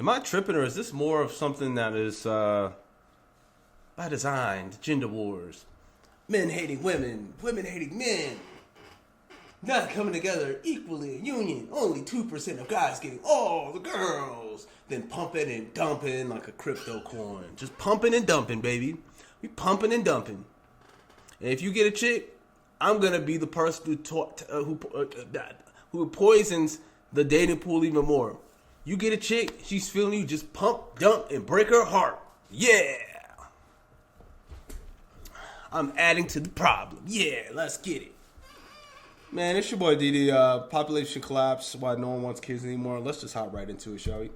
Am I tripping, or is this more of something that is by design? Gender wars, men hating women, women hating men, not coming together equally in union. Only 2% of guys getting all the girls. Then pumping and dumping like a crypto coin. Just pumping and dumping, baby. We pumping and dumping. And if you get a chick, I'm gonna be the person who poisons the dating pool even more. You get a chick, she's feeling you, just pump, dump, and break her heart. Yeah. I'm adding to the problem. Yeah, let's get it. Man, it's your boy Didi. Population collapse. Why no one wants kids anymore. Let's just hop right into it, shall we?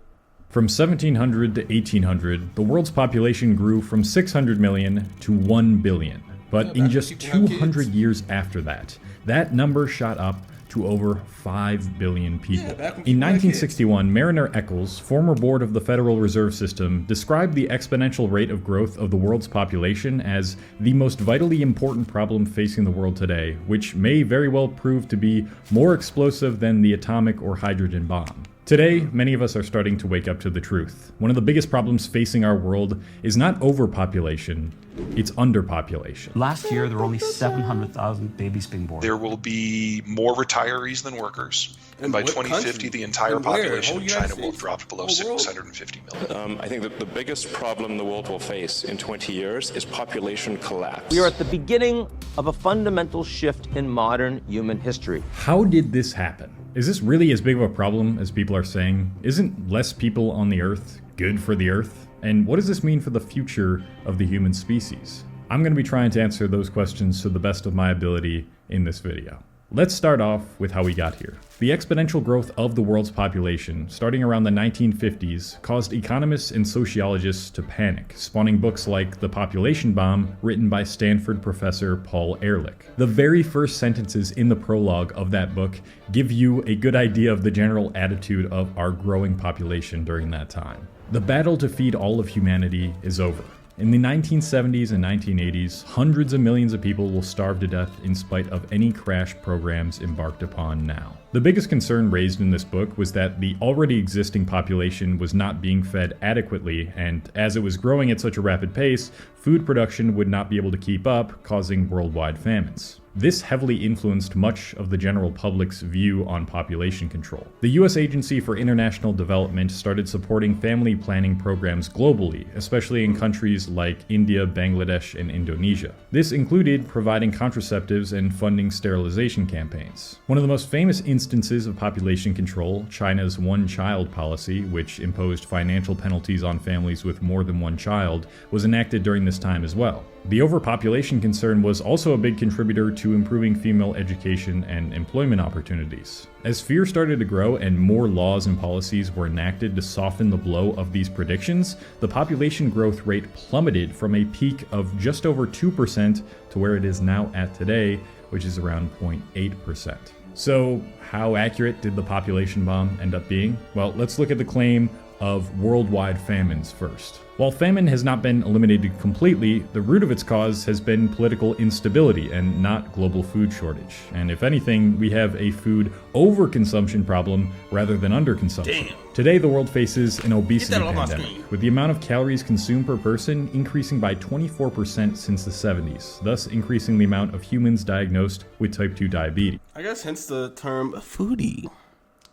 From 1700 to 1800, the world's population grew from 600 million to 1 billion. But in just 200 years after that, that number shot up to over 5 billion people. In 1961, Mariner Eccles, former board of the Federal Reserve System, described the exponential rate of growth of the world's population as the most vitally important problem facing the world today, which may very well prove to be more explosive than the atomic or hydrogen bomb. Today, many of us are starting to wake up to the truth. One of the biggest problems facing our world is not overpopulation, it's underpopulation. Last year, there were only 700,000 babies being born. There will be more retirees than workers. And by 2050, the entire population of China will have dropped below 650 million. I think that the biggest problem the world will face in 20 years is population collapse. We are at the beginning of a fundamental shift in modern human history. How did this happen? Is this really as big of a problem as people are saying? Isn't less people on the Earth good for the Earth? And what does this mean for the future of the human species? I'm going to be trying to answer those questions to the best of my ability in this video. Let's start off with how we got here. The exponential growth of the world's population, starting around the 1950s, caused economists and sociologists to panic, spawning books like The Population Bomb, written by Stanford professor Paul Ehrlich. The very first sentences in the prologue of that book give you a good idea of the general attitude of our growing population during that time. The battle to feed all of humanity is over. In the 1970s and 1980s, hundreds of millions of people will starve to death in spite of any crash programs embarked upon now. The biggest concern raised in this book was that the already existing population was not being fed adequately, and as it was growing at such a rapid pace, food production would not be able to keep up, causing worldwide famines. This heavily influenced much of the general public's view on population control. The US Agency for International Development started supporting family planning programs globally, especially in countries like India, Bangladesh, and Indonesia. This included providing contraceptives and funding sterilization campaigns. One of the most famous instances of population control, China's one-child policy, which imposed financial penalties on families with more than one child, was enacted during this time as well. The overpopulation concern was also a big contributor to improving female education and employment opportunities. As fear started to grow and more laws and policies were enacted to soften the blow of these predictions, the population growth rate plummeted from a peak of just over 2% to where it is now at today, which is around 0.8%. So, how accurate did the population bomb end up being? Well, let's look at the claim of worldwide famines first. While famine has not been eliminated completely, the root of its cause has been political instability and not global food shortage. And if anything, we have a food overconsumption problem rather than underconsumption. Damn. Today, the world faces an obesity pandemic, with the amount of calories consumed per person increasing by 24% since the 70s, thus increasing the amount of humans diagnosed with type 2 diabetes. I guess hence the term foodie.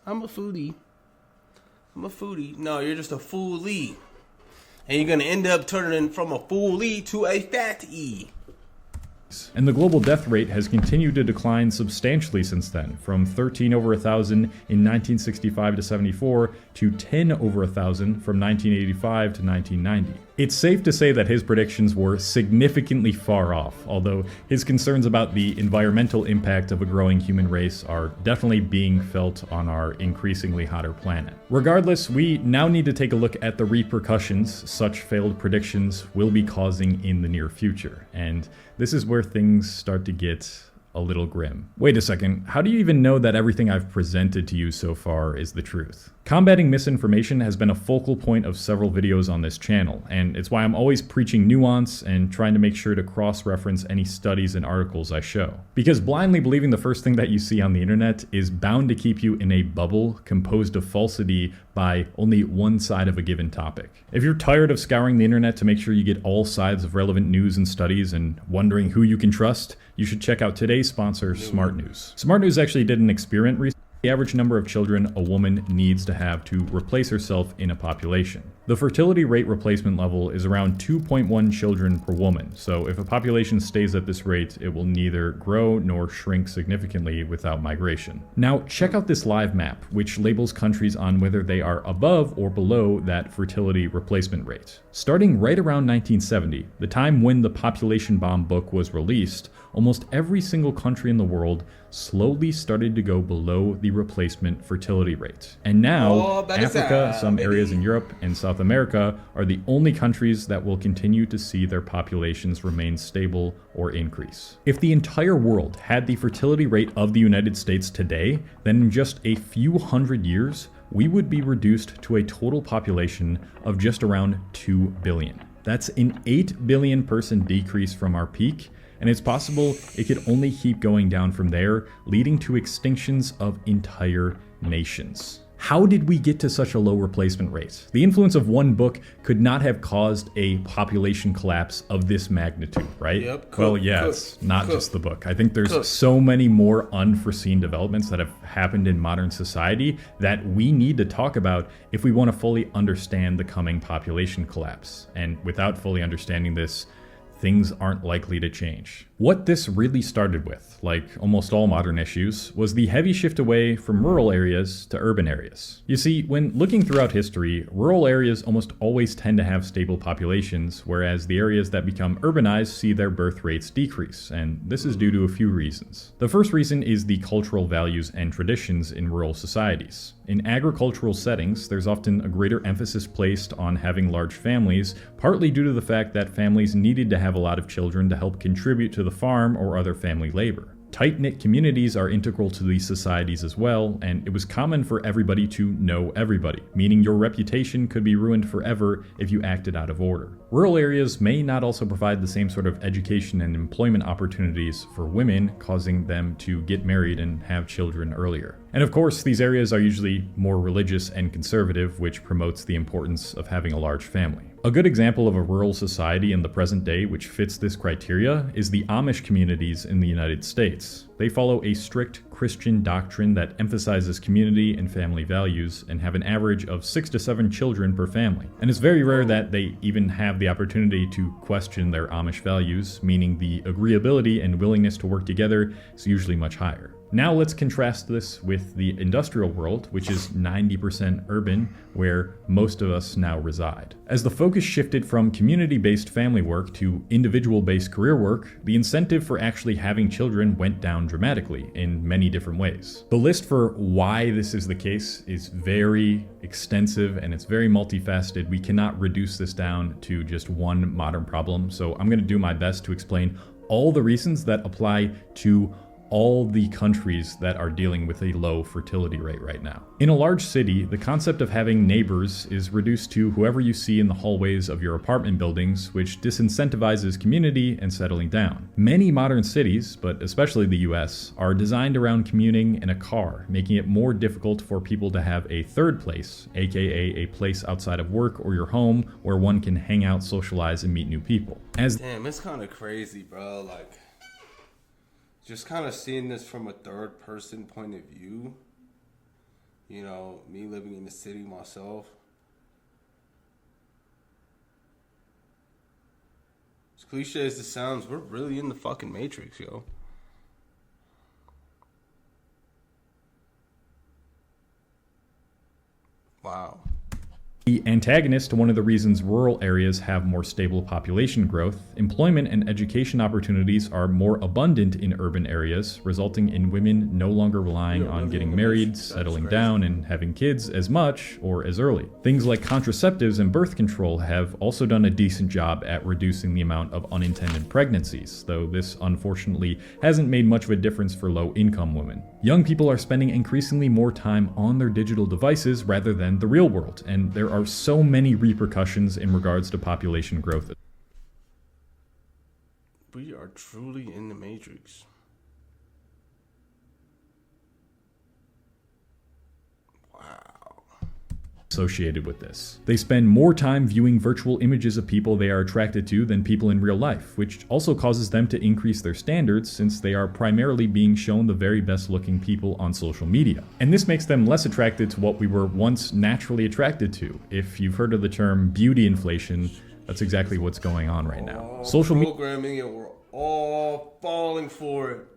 I'm a foodie. No, you're just a foolie. And you're going to end up turning from a foolie to a fatty. And the global death rate has continued to decline substantially since then, from 13 over 1,000 in 1965 to 74 to 10 over 1,000 from 1985 to 1990. It's safe to say that his predictions were significantly far off, although his concerns about the environmental impact of a growing human race are definitely being felt on our increasingly hotter planet. Regardless, we now need to take a look at the repercussions such failed predictions will be causing in the near future, and this is where things start to get a little grim. Wait a second, how do you even know that everything I've presented to you so far is the truth? Combating misinformation has been a focal point of several videos on this channel, and it's why I'm always preaching nuance and trying to make sure to cross-reference any studies and articles I show. Because blindly believing the first thing that you see on the internet is bound to keep you in a bubble composed of falsity by only one side of a given topic. If you're tired of scouring the internet to make sure you get all sides of relevant news and studies and wondering who you can trust, you should check out today's sponsor, Smart News. Smart News actually did an experiment recently. The average number of children a woman needs to have to replace herself in a population. The fertility rate replacement level is around 2.1 children per woman, so if a population stays at this rate, it will neither grow nor shrink significantly without migration. Now, check out this live map, which labels countries on whether they are above or below that fertility replacement rate. Starting right around 1970, the time when the Population Bomb book was released, almost every single country in the world slowly started to go below the replacement fertility rate. And now, Africa, some areas in Europe, and South America are the only countries that will continue to see their populations remain stable or increase. If the entire world had the fertility rate of the United States today, then in just a few hundred years, we would be reduced to a total population of just around 2 billion. That's an 8 billion person decrease from our peak, and it's possible it could only keep going down from there, leading to extinctions of entire nations. How did we get to such a low replacement rate? The influence of one book could not have caused a population collapse of this magnitude, right? Yep. Well, yeah, it's not just the book. I think there's so many more unforeseen developments that have happened in modern society that we need to talk about if we want to fully understand the coming population collapse. And without fully understanding this, things aren't likely to change. What this really started with, like almost all modern issues, was the heavy shift away from rural areas to urban areas. You see, when looking throughout history, rural areas almost always tend to have stable populations, whereas the areas that become urbanized see their birth rates decrease, and this is due to a few reasons. The first reason is the cultural values and traditions in rural societies. In agricultural settings, there's often a greater emphasis placed on having large families, partly due to the fact that families needed to have a lot of children to help contribute to the farm or other family labor. Tight-knit communities are integral to these societies as well, and it was common for everybody to know everybody, meaning your reputation could be ruined forever if you acted out of order. Rural areas may not also provide the same sort of education and employment opportunities for women, causing them to get married and have children earlier. And of course, these areas are usually more religious and conservative, which promotes the importance of having a large family. A good example of a rural society in the present day which fits this criteria is the Amish communities in the United States. They follow a strict Christian doctrine that emphasizes community and family values and have an average of 6 to 7 children per family. And it's very rare that they even have the opportunity to question their Amish values, meaning the agreeability and willingness to work together is usually much higher. Now let's contrast this with the industrial world, which is 90% urban, where most of us now reside. As the focus shifted from community-based family work to individual-based career work, the incentive for actually having children went down dramatically in many different ways. The list for why this is the case is very extensive and it's very multifaceted. We cannot reduce this down to just one modern problem, so I'm going to do my best to explain all the reasons that apply to all the countries that are dealing with a low fertility rate right now. In a large city, the concept of having neighbors is reduced to whoever you see in the hallways of your apartment buildings, which disincentivizes community and settling down. Many modern cities, but especially the US, are designed around commuting in a car, making it more difficult for people to have a third place, aka a place outside of work or your home where one can hang out, socialize, and meet new people. Damn, it's kind of crazy, bro. Like, just kind of seeing this from a third person point of view, you know, me living in the city myself. As cliche as it sounds, we're really in the fucking Matrix, yo. Wow. The antagonist to one of the reasons rural areas have more stable population growth, employment and education opportunities are more abundant in urban areas, resulting in women no longer relying on getting married, settling down, and having kids as much or as early. Things like contraceptives and birth control have also done a decent job at reducing the amount of unintended pregnancies, though this unfortunately hasn't made much of a difference for low-income women. Young people are spending increasingly more time on their digital devices rather than the real world, and there are so many repercussions in regards to population growth. We are truly in the Matrix. Associated with this. They spend more time viewing virtual images of people they are attracted to than people in real life, which also causes them to increase their standards since they are primarily being shown the very best looking people on social media. And this makes them less attracted to what we were once naturally attracted to. If you've heard of the term beauty inflation, that's exactly what's going on right now. Social programming and we're all falling for it.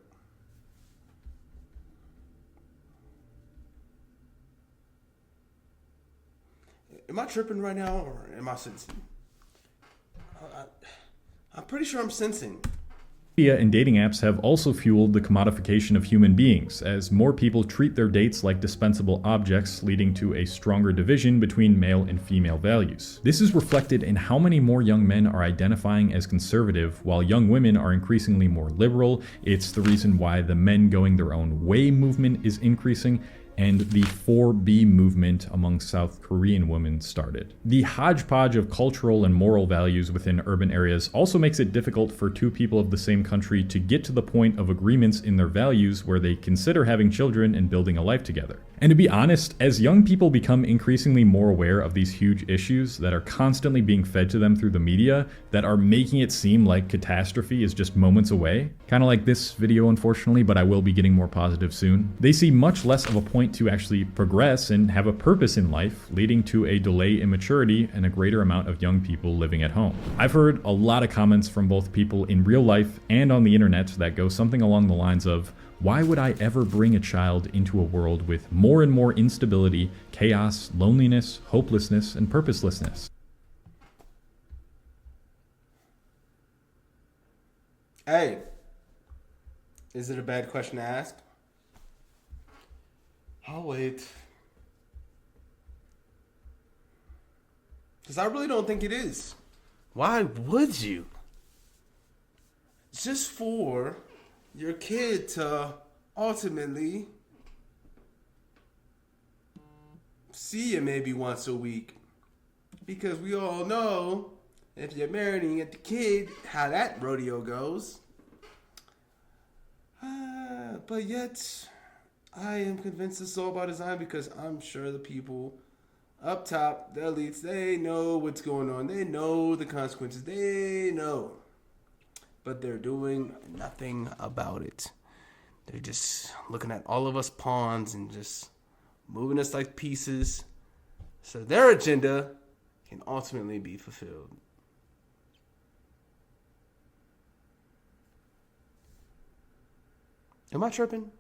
Am I tripping right now, or am I sensing? I'm pretty sure I'm sensing. Media and dating apps have also fueled the commodification of human beings, as more people treat their dates like dispensable objects, leading to a stronger division between male and female values. This is reflected in how many more young men are identifying as conservative, while young women are increasingly more liberal. It's the reason why the men going their own way movement is increasing, and the 4B movement among South Korean women started. The hodgepodge of cultural and moral values within urban areas also makes it difficult for two people of the same country to get to the point of agreements in their values where they consider having children and building a life together. And to be honest, as young people become increasingly more aware of these huge issues that are constantly being fed to them through the media, that are making it seem like catastrophe is just moments away, kind of like this video unfortunately, but I will be getting more positive soon, they see much less of a point to actually progress and have a purpose in life, leading to a delay in maturity and a greater amount of young people living at home. I've heard a lot of comments from both people in real life and on the internet that go something along the lines of, why would I ever bring a child into a world with more and more instability, chaos, loneliness, hopelessness, and purposelessness? Hey, is it a bad question to ask? I'll wait. Because I really don't think it is. Why would you? Just for your kid to ultimately see you maybe once a week. Because we all know if you're married and you get the kid, how that rodeo goes. But yet, I am convinced it's all by design because I'm sure the people up top, the elites, they know what's going on. They know the consequences. They know. But they're doing nothing about it. They're just looking at all of us pawns and just moving us like pieces so their agenda can ultimately be fulfilled. Am I tripping?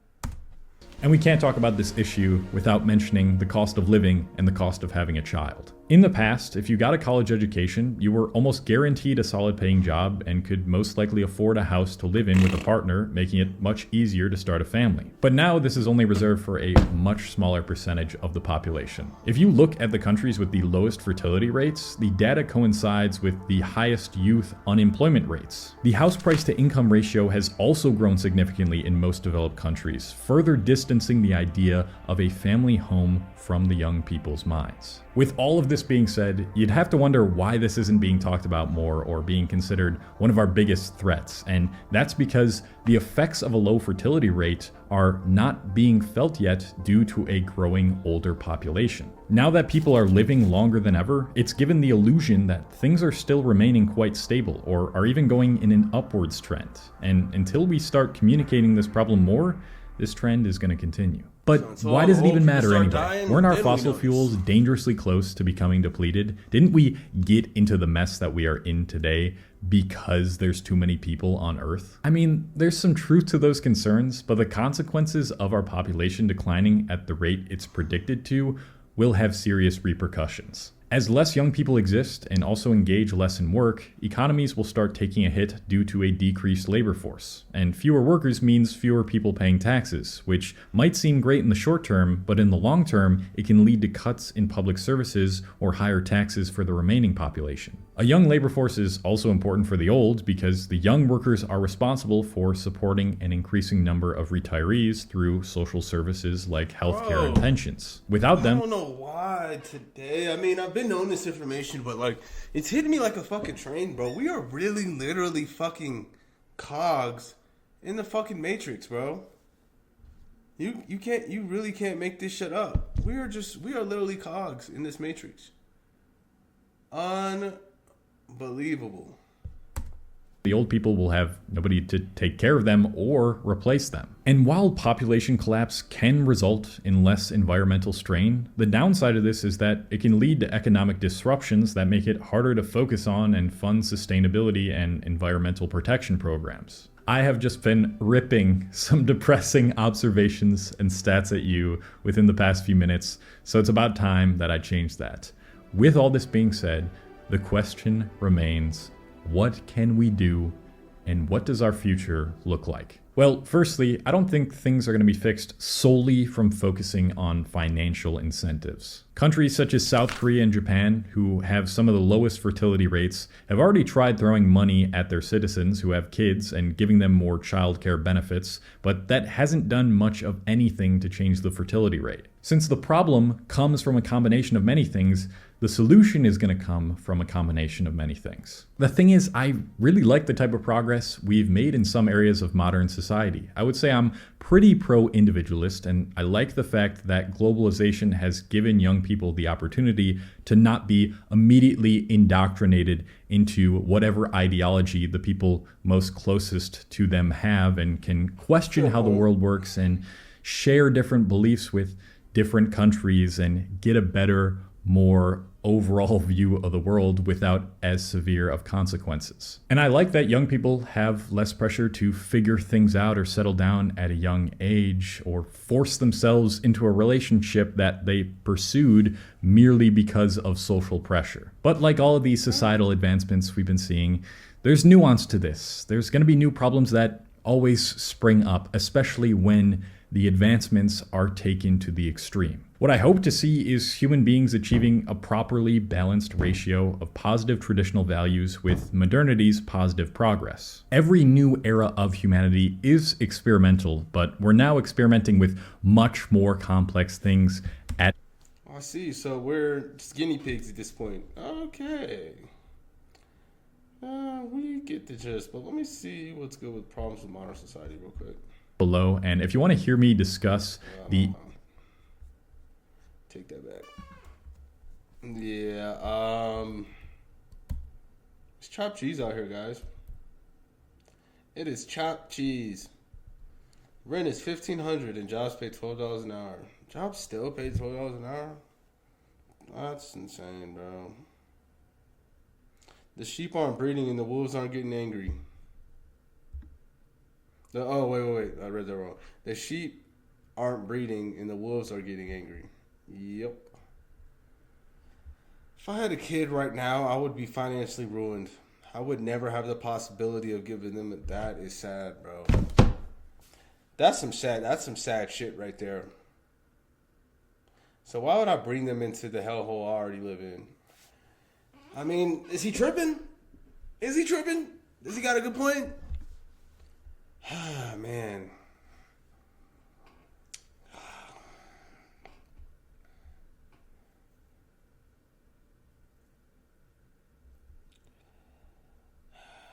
And we can't talk about this issue without mentioning the cost of living and the cost of having a child. In the past, if you got a college education, you were almost guaranteed a solid paying job and could most likely afford a house to live in with a partner, making it much easier to start a family. But now this is only reserved for a much smaller percentage of the population. If you look at the countries with the lowest fertility rates, the data coincides with the highest youth unemployment rates. The house price to income ratio has also grown significantly in most developed countries, further distancing the idea of a family home from the young people's minds. With all of this being said, you'd have to wonder why this isn't being talked about more or being considered one of our biggest threats. And that's because the effects of a low fertility rate are not being felt yet due to a growing older population. Now that people are living longer than ever, it's given the illusion that things are still remaining quite stable or are even going in an upwards trend. And until we start communicating this problem more, this trend is going to continue. But why does it even matter anyway? Weren't our fossil fuels dangerously close to becoming depleted? Didn't we get into the mess that we are in today because there's too many people on Earth? I mean, there's some truth to those concerns, but the consequences of our population declining at the rate it's predicted to will have serious repercussions. As less young people exist and also engage less in work, economies will start taking a hit due to a decreased labor force. And fewer workers means fewer people paying taxes, which might seem great in the short term, but in the long term, it can lead to cuts in public services or higher taxes for the remaining population. A young labor force is also important for the old because the young workers are responsible for supporting an increasing number of retirees through social services like healthcare and pensions. Without them, I don't know why today. I mean, I've been knowing this information, but like, it's hitting me like a fucking train, bro. We are really, literally fucking cogs in the fucking matrix, bro. You really can't make this shit up. We are literally cogs in this matrix. Unbelievable. the old people will have nobody to take care of them or replace them. And while population collapse can result in less environmental strain, the downside of this is that it can lead to economic disruptions that make it harder to focus on and fund sustainability and environmental protection programs. I have just been ripping some depressing observations and stats at you within the past few minutes, so it's about time that I change that. With all this being said, the question remains, what can we do and what does our future look like? Well, firstly, I don't think things are going to be fixed solely from focusing on financial incentives. Countries such as South Korea and Japan, who have some of the lowest fertility rates, have already tried throwing money at their citizens who have kids and giving them more childcare benefits, but that hasn't done much of anything to change the fertility rate. Since the problem comes from a combination of many things, the solution is going to come from a combination of many things. The thing is, I really like the type of progress we've made in some areas of modern society. I would say I'm pretty pro-individualist, and I like the fact that globalization has given young people the opportunity to not be immediately indoctrinated into whatever ideology the people most closest to them have, and can question how the world works and share different beliefs with different countries and get a better, more overall view of the world without as severe of consequences. And I like that young people have less pressure to figure things out or settle down at a young age or force themselves into a relationship that they pursued merely because of social pressure. But like all of these societal advancements we've been seeing, there's nuance to this. There's going to be new problems that always spring up, especially when the advancements are taken to the extreme. What I hope to see is human beings achieving a properly balanced ratio of positive traditional values with modernity's positive progress. Every new era of humanity is experimental, but we're now experimenting with much more complex things at... I see, so we're just guinea pigs at this point. Okay. We get the gist, but let me see what's good with problems with modern society real quick. Below, and if you want to hear me discuss the... Take that back. Yeah, it's chopped cheese out here, guys. It is chopped cheese. Rent is $1,500 and jobs pay $12 an hour. Jobs still pay $12 an hour? That's insane, bro. The sheep aren't breeding and the wolves aren't getting angry. Oh, wait. I read that wrong. The sheep aren't breeding and the wolves are getting angry. Yep. If I had a kid right now, I would be financially ruined. I would never have the possibility of giving them it. That is sad, bro. That's some sad shit right there. So why would I bring them into the hellhole I already live in? I mean, is he tripping? Does he got a good point? Ah, man.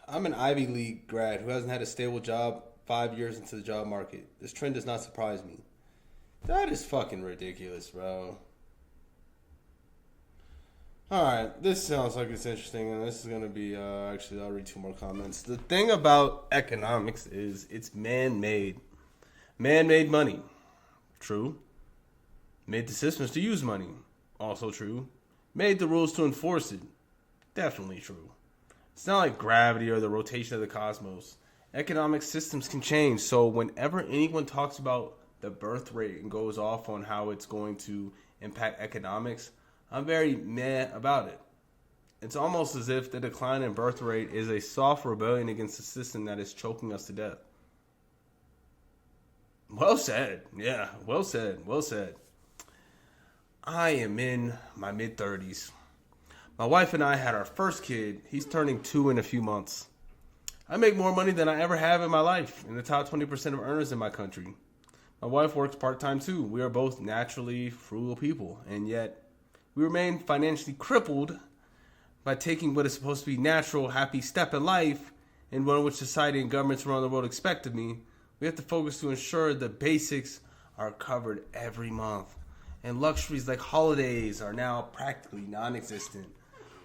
I'm an Ivy League grad who hasn't had a stable job 5 years into the job market. This trend does not surprise me. That is fucking ridiculous, bro. Alright, this sounds like it's interesting, and this is going to be, actually, I'll read 2 more comments. The thing about economics is it's man-made. Man-made money. True. Made the systems to use money. Also true. Made the rules to enforce it. Definitely true. It's not like gravity or the rotation of the cosmos. Economic systems can change, so whenever anyone talks about the birth rate and goes off on how it's going to impact economics, I'm very meh about it. It's almost as if the decline in birth rate is a soft rebellion against the system that is choking us to death. Well said. Yeah, well said. Well said. I am in my mid-30s. My wife and I had our first kid. He's turning 2 in a few months. I make more money than I ever have in my life, in the top 20% of earners in my country. My wife works part-time too. We are both naturally frugal people, and yet we remain financially crippled by taking what is supposed to be natural, happy step in life, and one which society and governments around the world expect of me. We have to focus to ensure the basics are covered every month. And luxuries like holidays are now practically non-existent.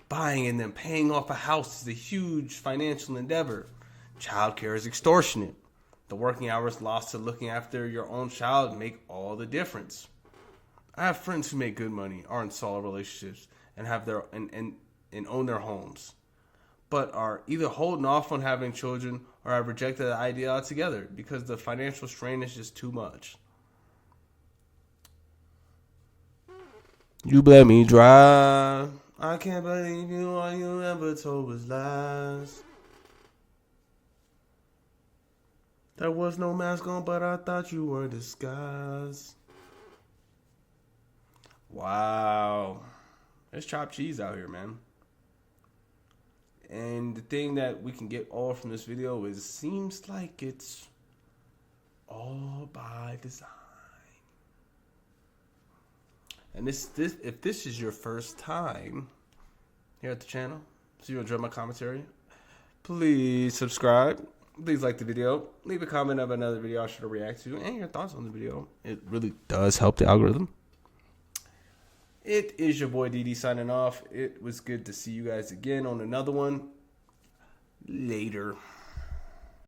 Buying and then paying off a house is a huge financial endeavor. Childcare is extortionate. The working hours lost to looking after your own child make all the difference. I have friends who make good money, are in solid relationships, and have their and own their homes, but are either holding off on having children or have rejected the idea altogether because the financial strain is just too much. You let me drive. I can't believe you. All you ever told was lies. There was no mask on, but I thought you were disguised. Wow. There's chopped cheese out here, man. And the thing that we can get all from this video is it seems like it's all by design. And this if this is your first time here at the channel, so you enjoy my commentary, please subscribe. Please like the video. Leave a comment of another video I should react to and your thoughts on the video. It really does help the algorithm. It is your boy DD signing off. It was good to see you guys again on another one. Later.